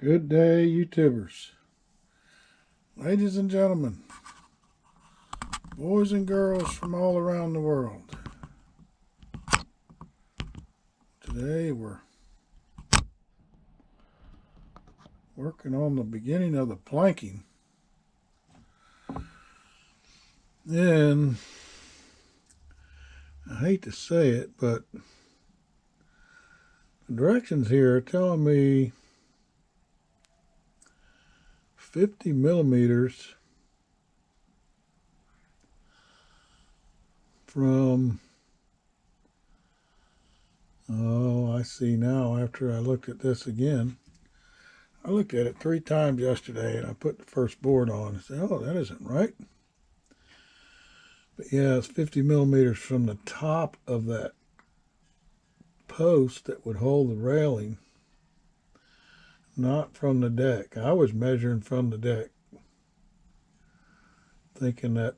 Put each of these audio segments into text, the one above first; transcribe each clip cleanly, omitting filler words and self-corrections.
Good day, YouTubers. Ladies and gentlemen, boys and girls from all around the world. Today we're working on the beginning of the planking. And I hate to say it, but the directions here are telling me 50 millimeters from, oh, I see now after I looked at this again. I looked at it 3 times yesterday and I put the first board on and said, oh, that isn't right. But yeah, it's 50 millimeters from the top of that post that would hold the railing, not from the deck. I was measuring from the deck, thinking that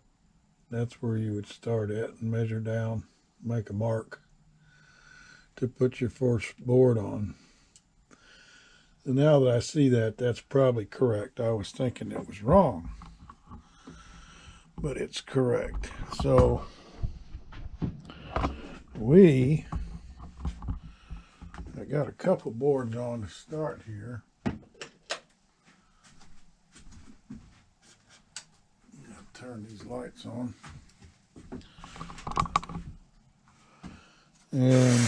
that's where you would start at and measure down, make a mark to put your first board on. And now that I see that, that's probably correct. I was thinking it was wrong, but it's correct. So I got a couple boards on to start here. Turn these lights on. And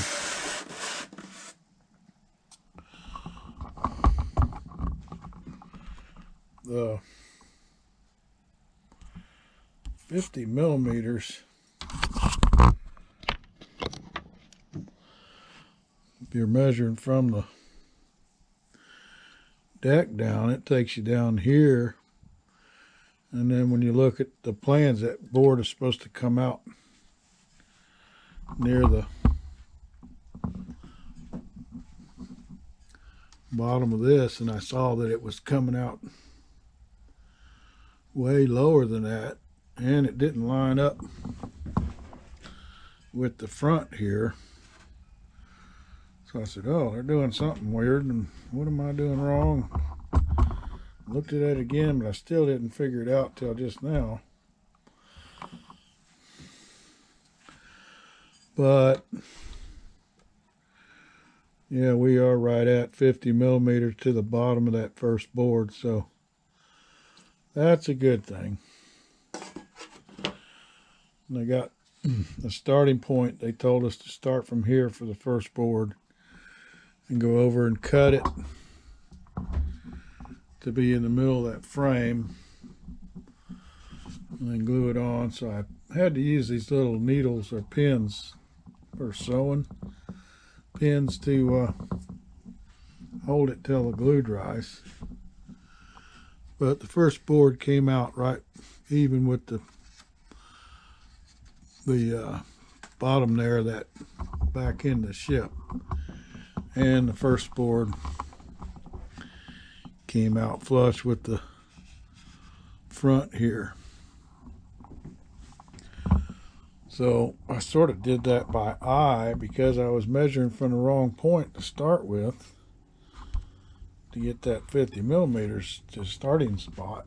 the 50 millimeters, if you're measuring from the deck down, it takes you down here. And then when you look at the plans, that board is supposed to come out near the bottom of this, and I saw that it was coming out way lower than that, and it didn't line up with the front here. So I said, oh, they're doing something weird, and what am I doing wrong? Looked at it again, but I still didn't figure it out till just now. But yeah, we are right at 50 millimeters to the bottom of that first board, so that's a good thing. And I got the starting point. They told us to start from here for the first board and go over and cut it to be in the middle of that frame and then glue it on. So I had to use these little needles or pins for sewing, pins to hold it till the glue dries. But the first board came out right even with the bottom there, that back end of the ship, and the first board came out flush with the front here. So I sort of did that by eye because I was measuring from the wrong point to start with to get that 50 millimeters to starting spot.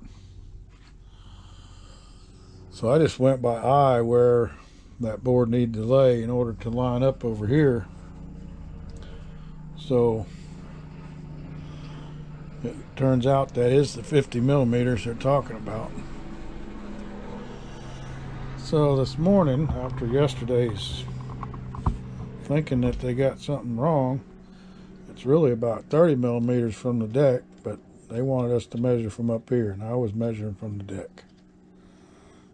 So I just went by eye where that board needed to lay in order to line up over here. So it turns out that is the 50 millimeters they're talking about. So this morning, after yesterday's thinking that they got something wrong, it's really about 30 millimeters from the deck, but they wanted us to measure from up here, and I was measuring from the deck.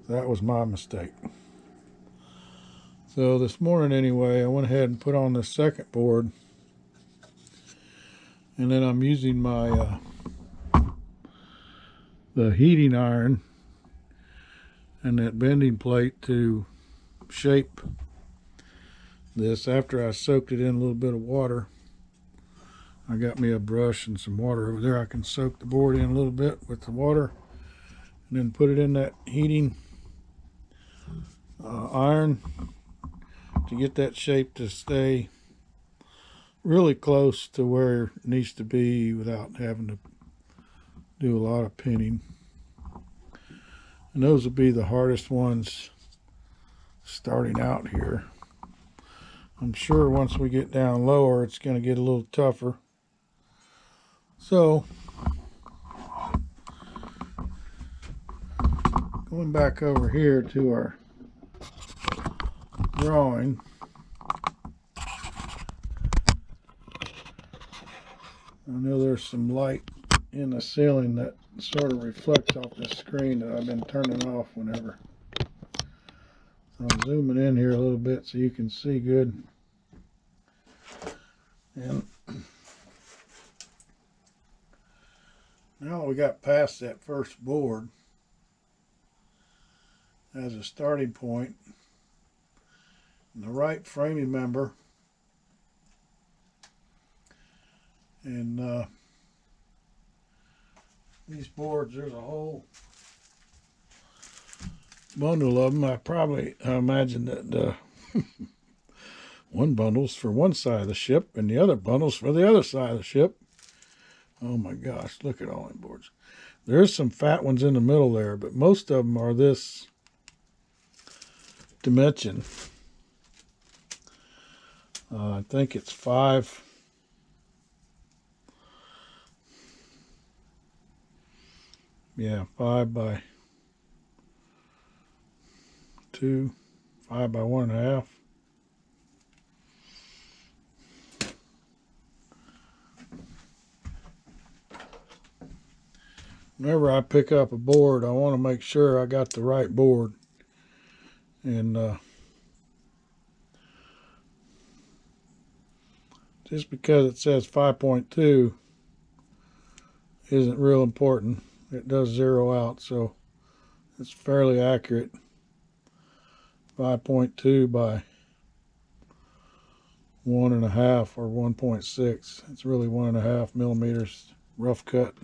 That was my mistake. So this morning anyway, I went ahead and put on this second board, and then I'm using my the heating iron and that bending plate to shape this. After I soaked it in a little bit of water, I got me a brush and some water over there. I can soak the board in a little bit with the water and then put it in that heating iron to get that shape to stay really close to where it needs to be without having to do a lot of pinning. And those will be the hardest ones starting out here. I'm sure once we get down lower, it's going to get a little tougher. So, going back over here to our drawing, I know there's some light in the ceiling that sort of reflects off the screen that I've been turning off whenever. So I'm zooming in here a little bit so you can see good. And now that we got past that first board as a starting point, and the right framing member, and these boards, there's a whole bundle of them. I imagine that one bundle's for one side of the ship and the other bundle's for the other side of the ship. Oh my gosh, look at all them boards. There's some fat ones in the middle there, but most of them are this dimension. I think it's 5. Yeah, 5 by 2, 5 by 1.5. Whenever I pick up a board, I want to make sure I got the right board. And just because it says 5.2 isn't real important. It does zero out, so it's fairly accurate. 5.2 by 1.5 or 1.6. It's really 1.5 millimeters rough cut.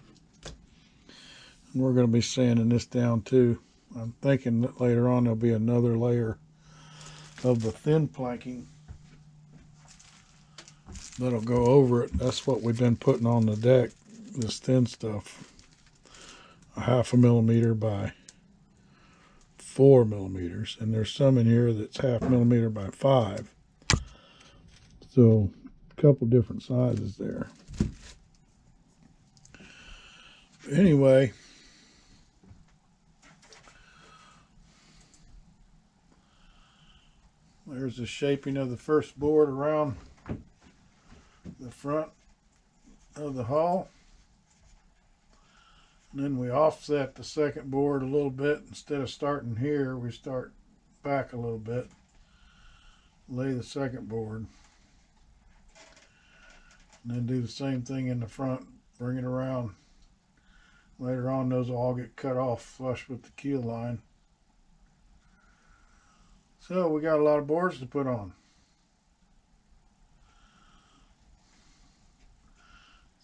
And we're going to be sanding this down too. I'm thinking that later on there'll be another layer of the thin planking that'll go over it. That's what we've been putting on the deck, this thin stuff. 0.5 millimeter by 4 millimeters. And there's some in here that's 0.5 millimeter by 5. So a couple different sizes there. Anyway, there's the shaping of the first board around the front of the hull. And then we offset the second board a little bit. Instead of starting here, we start back a little bit. Lay the second board. And then do the same thing in the front. Bring it around. Later on, those will all get cut off flush with the keel line. So we got a lot of boards to put on.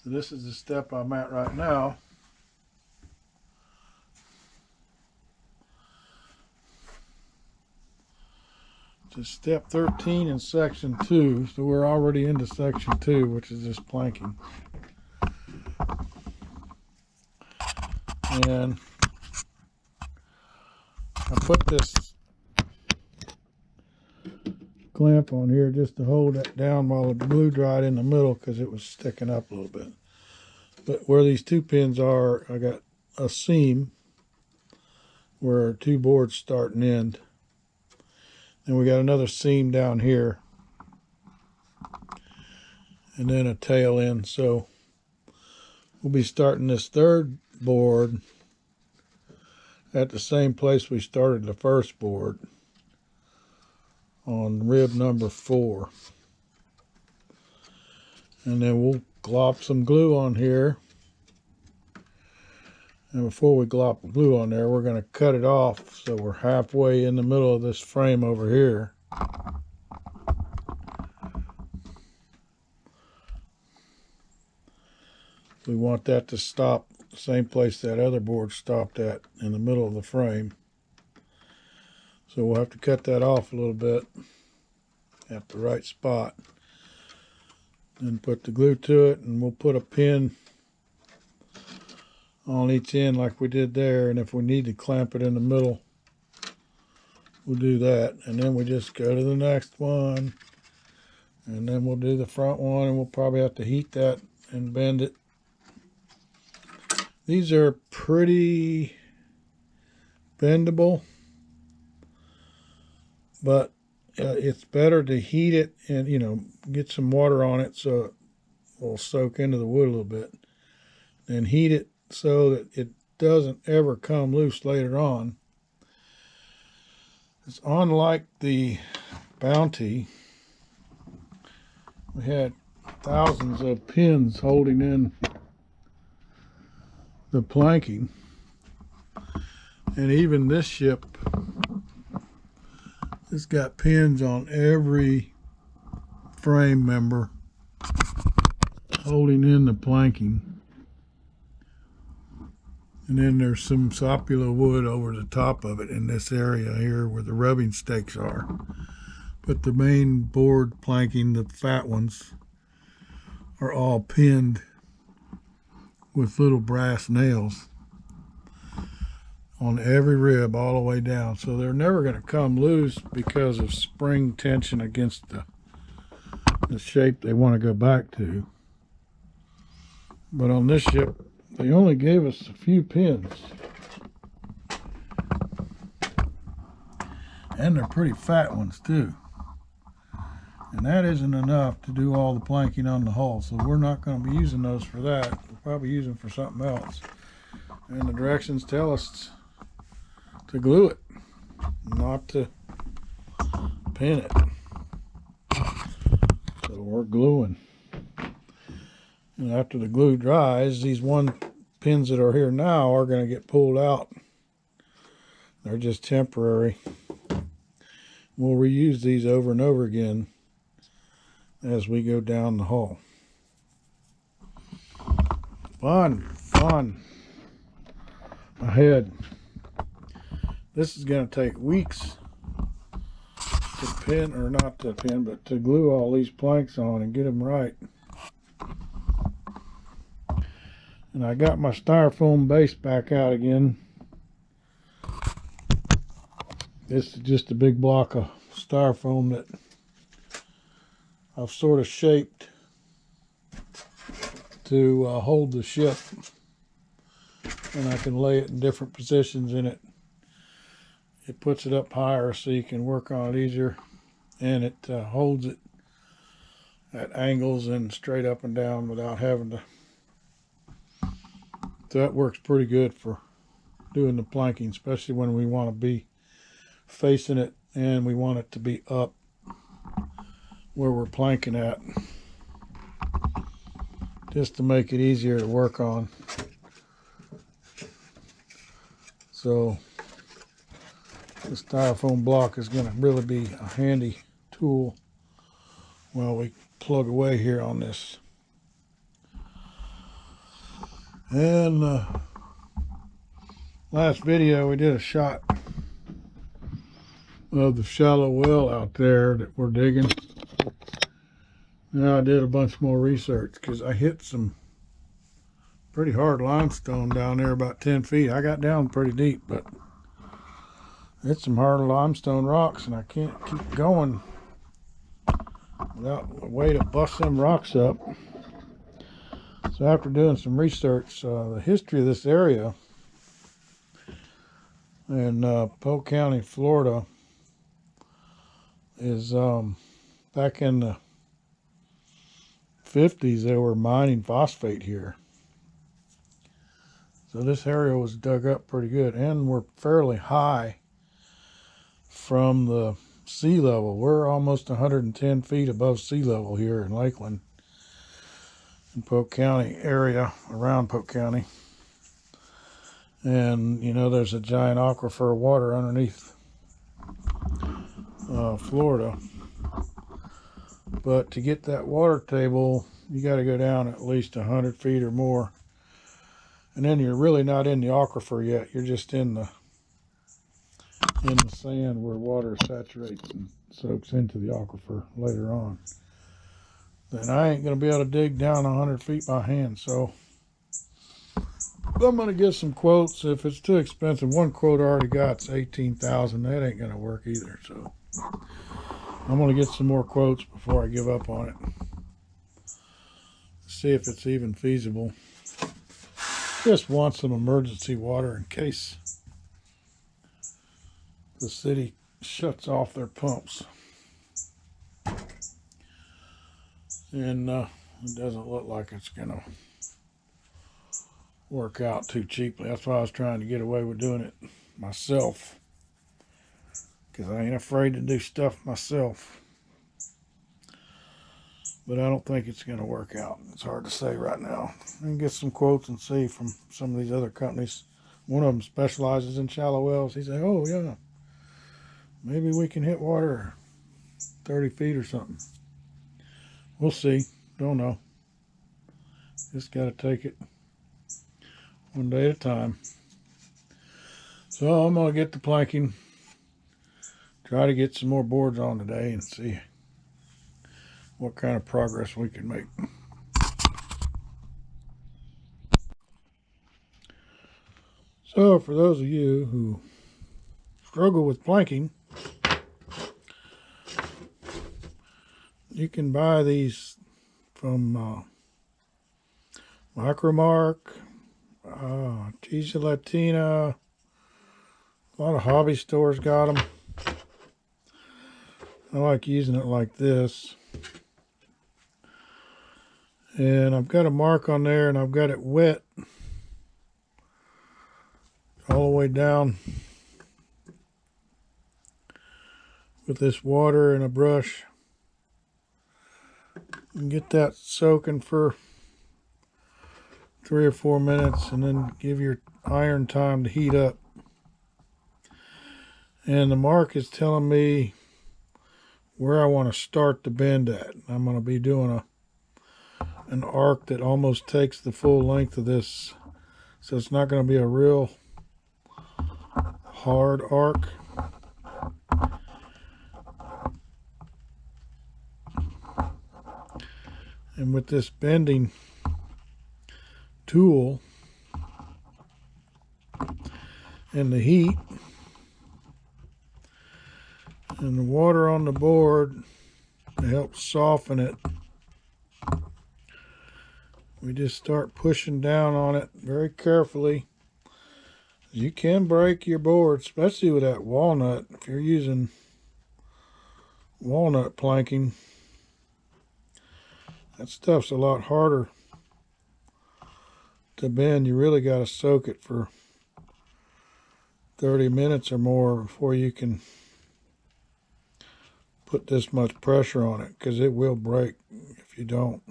So this is the step I'm at right now. To step 13 in section 2. So we're already into section 2, which is this planking. And I put this clamp on here just to hold that down while the glue dried in the middle because it was sticking up a little bit. But where these 2 pins are, I got a seam where 2 boards start and end. And we got another seam down here. And then a tail end. So we'll be starting this third board at the same place we started the first board, on rib number 4. And then we'll glop some glue on here. And before we glop the glue on there, we're going to cut it off so we're halfway in the middle of this frame over here. We want that to stop the same place that other board stopped at, in the middle of the frame. So we'll have to cut that off a little bit at the right spot. and put the glue to it, and we'll put a pin on each end like we did there, and if we need to clamp it in the middle, we'll do that. And then we just go to the next one, and then we'll do the front one, and we'll probably have to heat that and bend it. These are pretty bendable, but it's better to heat it and, you know, get some water on it so it will soak into the wood a little bit, and heat it so that it doesn't ever come loose later on. It's unlike the Bounty. We had thousands of pins holding in the planking, and even this ship, it's got pins on every frame member holding in the planking, and then there's some sapula wood over the top of it in this area here where the rubbing stakes are. But the main board planking, the fat ones, are all pinned with little brass nails on every rib all the way down. So they're never going to come loose because of spring tension against the shape they want to go back to. But on this ship, they only gave us a few pins. And they're pretty fat ones too. And that isn't enough to do all the planking on the hull, so we're not going to be using those for that. We'll probably use them for something else. And the directions tell us to glue it, not to pin it. So we're gluing. And after the glue dries, these pins that are here now are going to get pulled out. They're just temporary. We'll reuse these over and over again as we go down the hull. Fun ahead. This is going to take weeks to pin, or not to pin, but to glue all these planks on and get them right. And I got my styrofoam base back out again. This is just a big block of styrofoam that I've sort of shaped to hold the ship, and I can lay it in different positions in it. It puts it up higher so you can work on it easier, and it holds it at angles and straight up and down without having to. So that works pretty good for doing the planking, especially when we want to be facing it and we want it to be up where we're planking at, just to make it easier to work on. So the styrofoam block is going to really be a handy tool while we plug away here on this. And last video we did a shot of the shallow well out there that we're digging. Now I did a bunch more research because I hit some pretty hard limestone down there about 10 feet. I got down pretty deep, but it's some hard limestone rocks, and I can't keep going without a way to bust them rocks up. So after doing some research, the history of this area in Polk County, Florida, is back in the 50s they were mining phosphate here. So this area was dug up pretty good, and we're fairly high from the sea level. We're almost 110 feet above sea level here in Lakeland, in Polk County area, around Polk County. And you know, there's a giant aquifer of water underneath Florida. But to get that water table, you got to go down at least 100 feet or more. And then you're really not in the aquifer yet. You're just in the sand where water saturates and soaks into the aquifer later on. then I ain't going to be able to dig down 100 feet by hand. So I'm going to get some quotes. If it's too expensive, one quote I already got's $18,000. That ain't going to work either. So I'm going to get some more quotes before I give up on it. See if it's even feasible. Just want some emergency water in case the city shuts off their pumps. And it doesn't look like it's going to work out too cheaply. That's why I was trying to get away with doing it myself, because I ain't afraid to do stuff myself. But I don't think it's going to work out. It's hard to say right now. I can get some quotes and see from some of these other companies. One of them specializes in shallow wells. He said, oh yeah, maybe we can hit water 30 feet or something. We'll see. Don't know. Just got to take it one day at a time. So I'm going to get the planking. Try to get some more boards on today and see what kind of progress we can make. So for those of you who struggle with planking, you can buy these from Micromark, Cheesy Latina. A lot of hobby stores got them. I like using it like this. And I've got a mark on there, and I've got it wet all the way down with this water and a brush. And get that soaking for 3 or 4 minutes, and then give your iron time to heat up. And the mark is telling me where I want to start the bend at. I'm going to be doing an arc that almost takes the full length of this, so it's not going to be a real hard arc. And with this bending tool and the heat and the water on the board to help soften it, we just start pushing down on it very carefully. You can break your board, especially with that walnut. If you're using walnut planking, that stuff's a lot harder to bend. You really got to soak it for 30 minutes or more before you can put this much pressure on it, because it will break if you don't.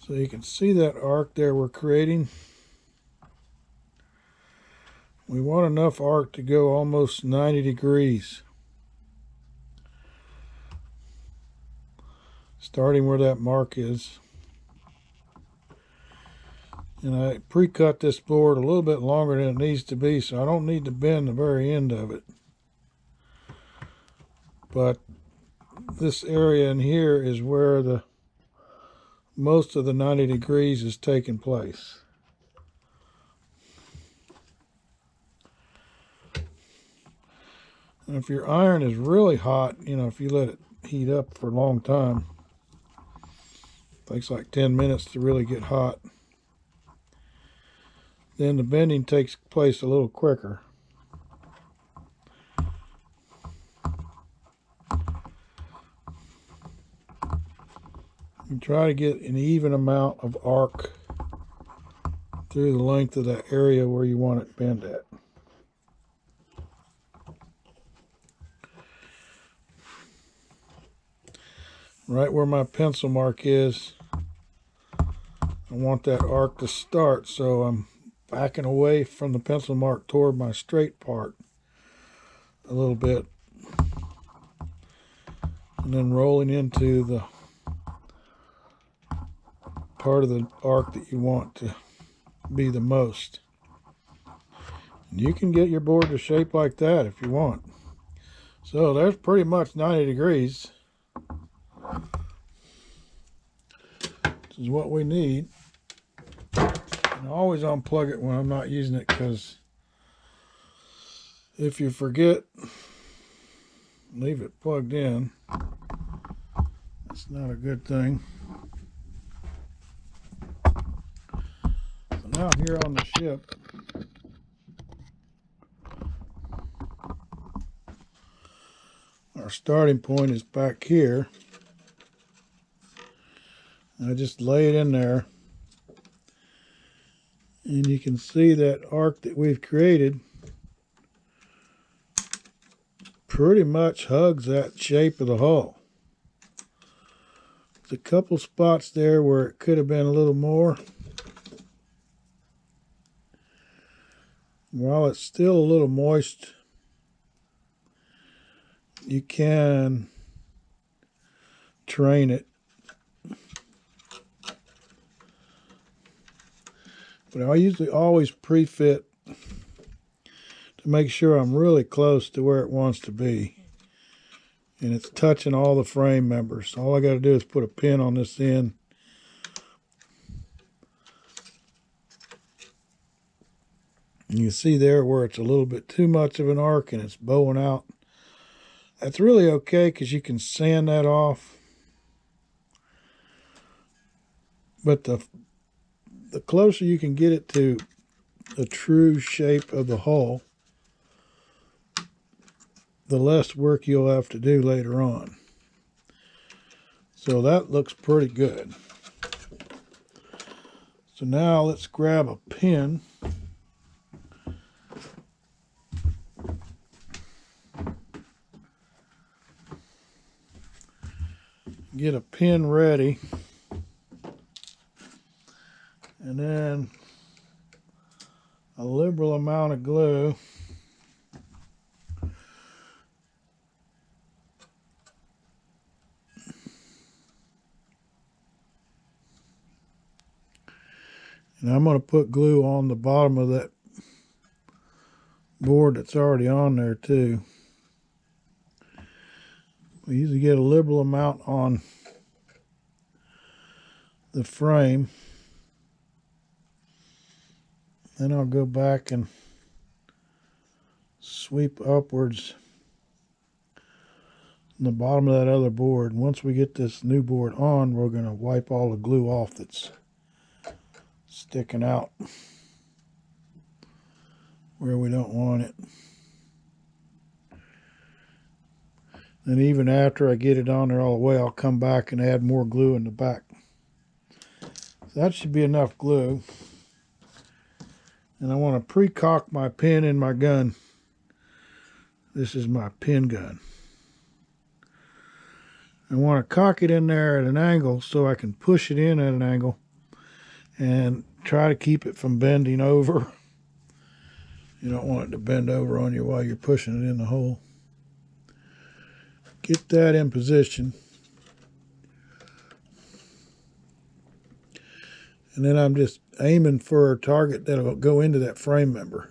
So you can see that arc there we're creating. We want enough arc to go almost 90 degrees. Starting where that mark is. And I pre-cut this board a little bit longer than it needs to be, so I don't need to bend the very end of it. But this area in here is where most of the 90 degrees is taking place. And if your iron is really hot, if you let it heat up for a long time, it takes like 10 minutes to really get hot, then the bending takes place a little quicker. And try to get an even amount of arc through the length of that area where you want it bent at. Right where my pencil mark is, I want that arc to start, so I'm backing away from the pencil mark toward my straight part a little bit, and then rolling into the part of the arc that you want to be the most. And you can get your board to shape like that if you want. So there's pretty much 90 degrees. This is what we need. And I always unplug it when I'm not using it, because if you forget, leave it plugged in. That's not a good thing. So now here on the ship, our starting point is back here. I just lay it in there, and you can see that arc that we've created pretty much hugs that shape of the hull. There's a couple spots there where it could have been a little more. While it's still a little moist, you can train it. But I usually always pre-fit to make sure I'm really close to where it wants to be. And it's touching all the frame members. All I got to do is put a pin on this end. And you see there where it's a little bit too much of an arc and it's bowing out. That's really okay, because you can sand that off. But the closer you can get it to the true shape of the hull, the less work you'll have to do later on. So that looks pretty good. So now let's grab a pin. Get a pin ready. And then a liberal amount of glue. And I'm going to put glue on the bottom of that board that's already on there too. We usually get a liberal amount on the frame. Then I'll go back and sweep upwards on the bottom of that other board. And once we get this new board on, we're going to wipe all the glue off that's sticking out where we don't want it. And even after I get it on there all the way, I'll come back and add more glue in the back. So that should be enough glue. And I want to pre-cock my pin in my gun. This is my pin gun. I want to cock it in there at an angle so I can push it in at an angle and try to keep it from bending over. You don't want it to bend over on you while you're pushing it in the hole. Get that in position. And then I'm just aiming for a target that'll go into that frame member.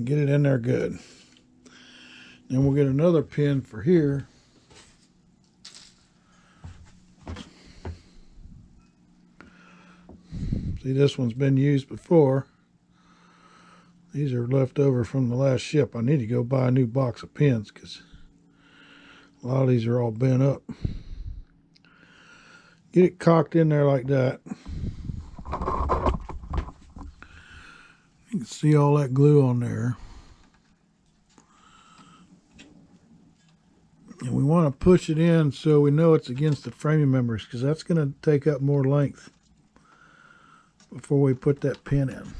Get it in there good. Then we'll get another pin for here. See, this one's been used before. These are left over from the last ship. I need to go buy a new box of pins because a lot of these are all bent up. Get it cocked in there like that. You can see all that glue on there. And we want to push it in so we know it's against the framing members, because that's going to take up more length before we put that pin in.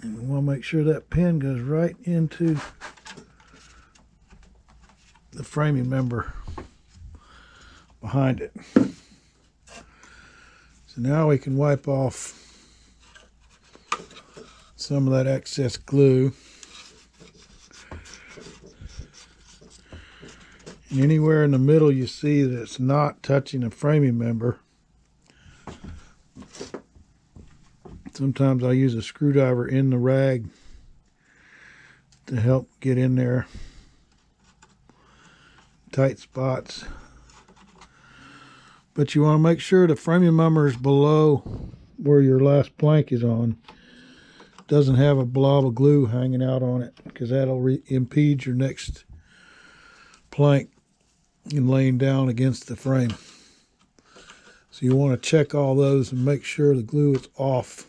And we want to make sure that pin goes right into the framing member behind it. So now we can wipe off some of that excess glue. And anywhere in the middle you see that it's not touching the framing member, Sometimes I use a screwdriver in the rag to help get in there. Tight spots. But you want to make sure the framing mummer is below where your last plank is on. Doesn't have a blob of glue hanging out on it, because that'll impede your next plank in laying down against the frame. So you want to check all those and make sure the glue is off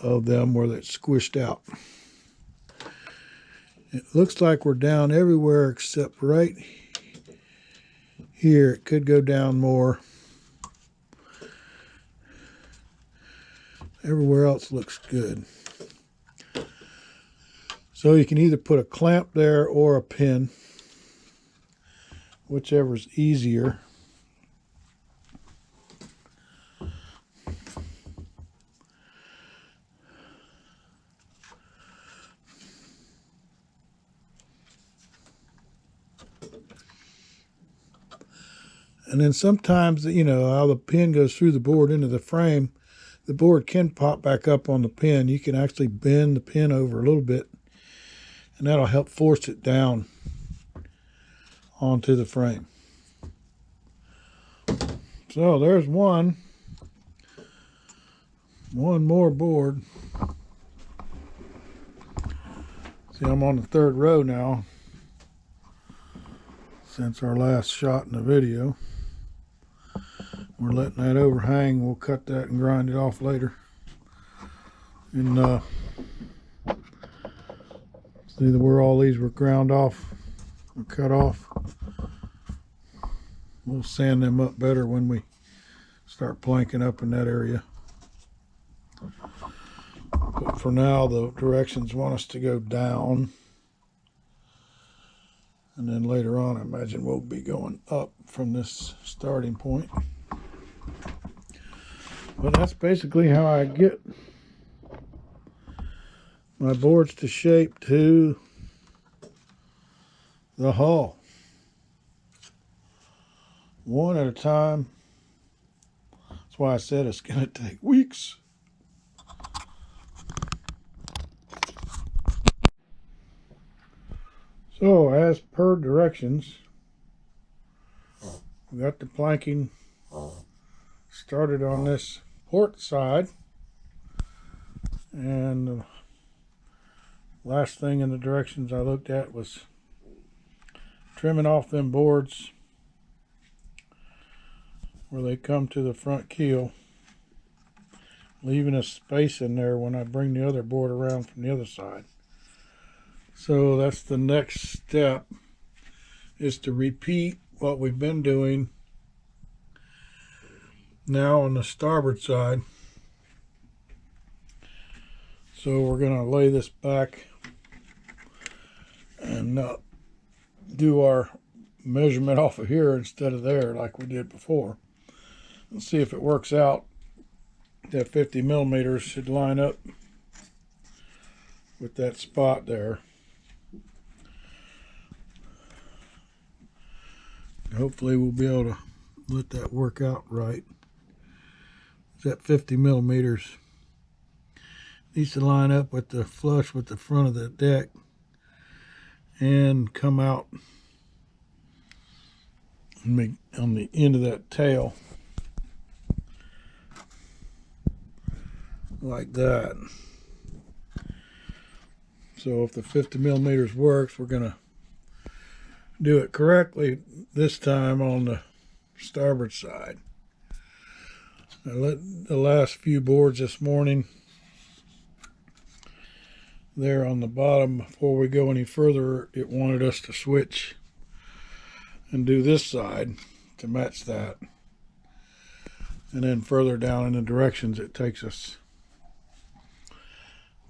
of them where it's squished out. It looks like we're down everywhere except right here. It could go down more. Everywhere else looks good. So you can either put a clamp there or a pin, whichever's easier. And then sometimes, you know, how the pin goes through the board into the frame, the board can pop back up on the pin. You can actually bend the pin over a little bit, and that'll help force it down onto the frame. So there's one more board. See, I'm on the third row now since our last shot in the video. We're letting that overhang. We'll cut that and grind it off later. And see where all these were ground off or cut off. We'll sand them up better when we start planking up in that area. But for now, the directions want us to go down. And then later on, I imagine we'll be going up from this starting point. But that's basically how I get my boards to shape to the hull. One at a time. That's why I said it's going to take weeks. So, as per directions, we got the planking started on this port side, and the last thing in the directions I looked at was trimming off them boards where they come to the front keel, leaving a space in there when I bring the other board around from the other side. So that's the next step, is to repeat what we've been doing now on the starboard side. So we're going to lay this back and do our measurement off of here instead of there like we did before. Let's see if it works out. That 50 millimeters should line up with that spot there. Hopefully we'll be able to let that work out right. That 50 millimeters needs to line up with the flush with the front of the deck and come out on the end of that tail like that. So if the 50 millimeters works, we're going to do it correctly this time on the starboard side. I let the last few boards this morning there on the bottom. Before we go any further, it wanted us to switch and do this side to match that. And then further down in the directions, it takes us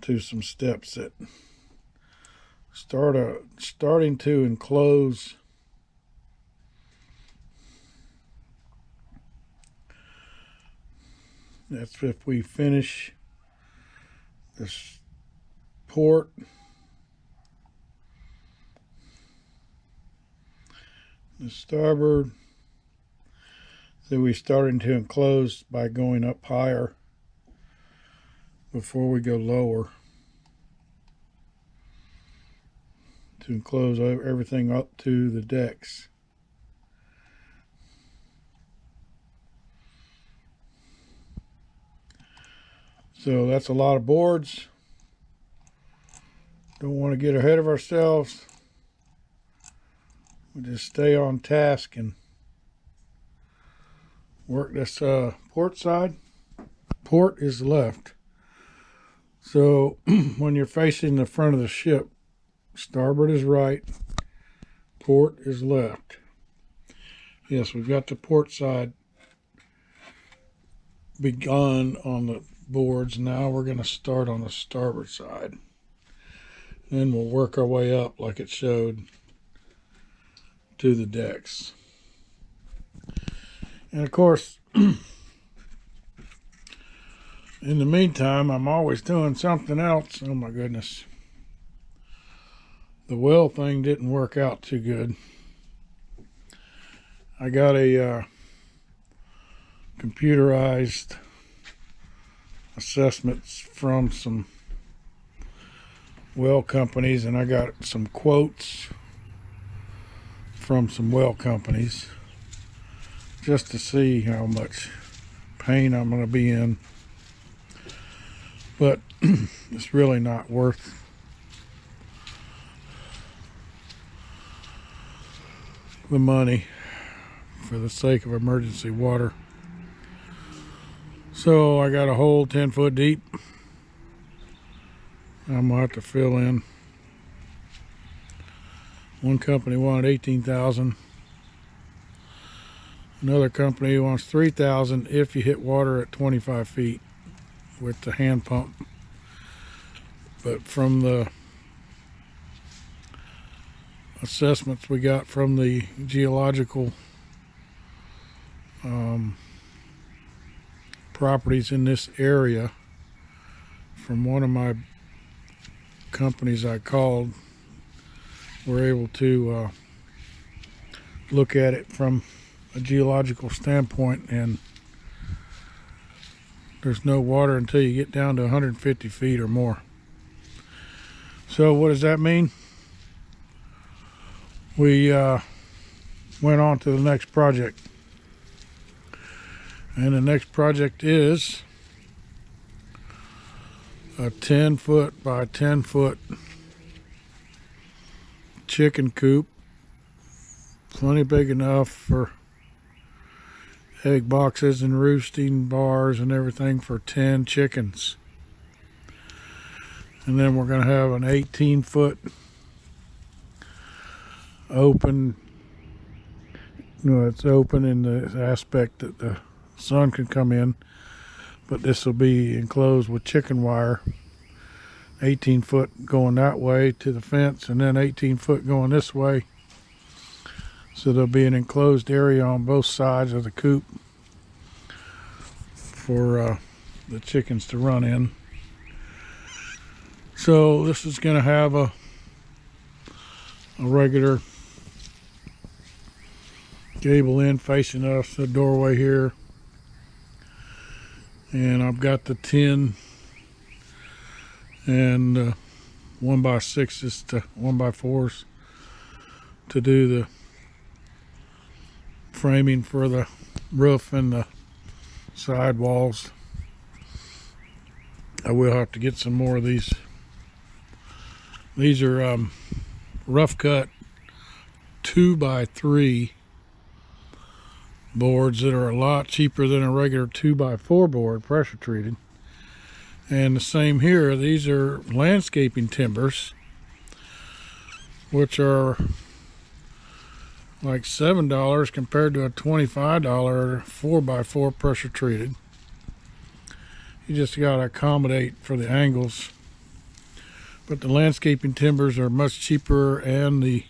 to some steps that starting to enclose that's if we finish this port, the starboard, so we're starting to enclose by going up higher before we go lower to enclose everything up to the decks. So that's a lot of boards. Don't want to get ahead of ourselves. We just stay on task and work this port side. Port is left. So when you're facing the front of the ship, starboard is right, port is left. Yes, we've got the port side begun on the boards. Now we're going to start on the starboard side. Then we'll work our way up like it showed to the decks. And of course, in the meantime, I'm always doing something else. Oh my goodness. The well thing didn't work out too good. I got a computerized assessments from some well companies, and I got some quotes from some well companies just to see how much pain I'm going to be in. But it's really not worth the money for the sake of emergency water. So I got a hole 10 foot deep. I'm gonna have to fill in. One company wanted 18,000. Another company wants 3,000 if you hit water at 25 feet with the hand pump. But from the assessments we got from the geological properties in this area, from one of my companies I called, we're able to look at it from a geological standpoint, and there's no water until you get down to 150 feet or more. So what does that mean? We went on to the next project, and the next project is a 10 foot by 10 foot chicken coop, plenty big enough for egg boxes and roosting bars and everything for 10 chickens. And then we're going to have an 18 foot open. It's open in the aspect that the sun can come in, but this will be enclosed with chicken wire. 18 foot going that way to the fence, and then 18 foot going this way. So there'll be an enclosed area on both sides of the coop for the chickens to run in. So this is going to have a regular gable end facing us, the doorway here. And I've got the 10 and 1x6s to 1x4s to do the framing for the roof and the side walls. I will have to get some more of these. These are rough cut 2x3 boards that are a lot cheaper than a regular 2x4 board, pressure treated. And the same here, these are landscaping timbers, which are like $7 compared to a $25 4x4 pressure treated. You just got to accommodate for the angles. But the landscaping timbers are much cheaper, and the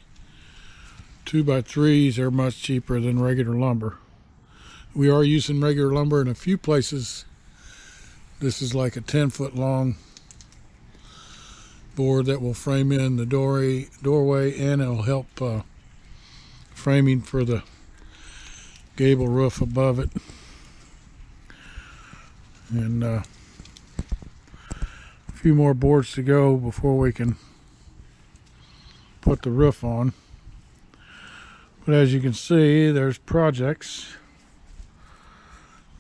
2x3s are much cheaper than regular lumber. We are using regular lumber in a few places. This is like a 10 foot long board that will frame in the doorway, and it'll help framing for the gable roof above it. And few more boards to go before we can put the roof on. But as you can see, there's projects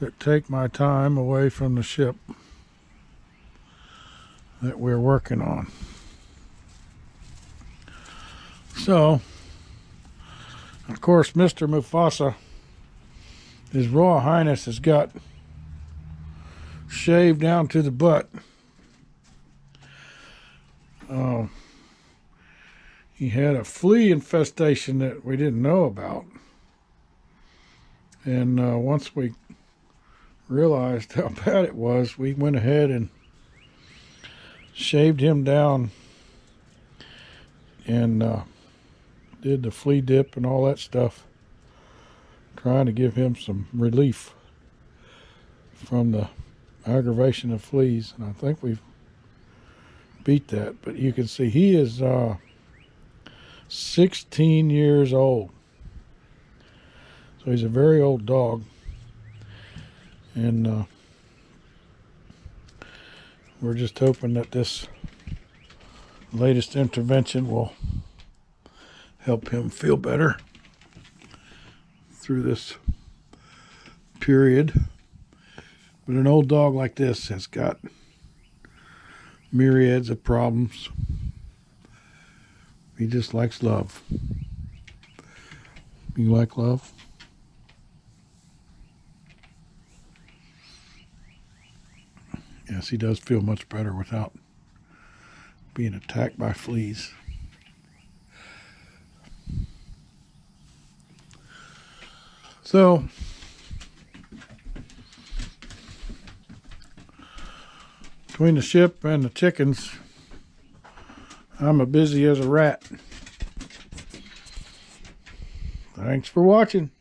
that take my time away from the ship that we're working on. So, of course, Mr. Mufasa, His Royal Highness, has got shaved down to the butt. He had a flea infestation that we didn't know about. And once we realized how bad it was, we went ahead and shaved him down and did the flea dip and all that stuff, trying to give him some relief from the aggravation of fleas. And I think we've beat that. But you can see he is 16 years old. So he's a very old dog. And we're just hoping that this latest intervention will help him feel better through this period. But an old dog like this has got myriads of problems. He just likes love. You like love? Yes, he does feel much better without being attacked by fleas. So, between the ship and the chickens, I'm as busy as a rat. Thanks for watching.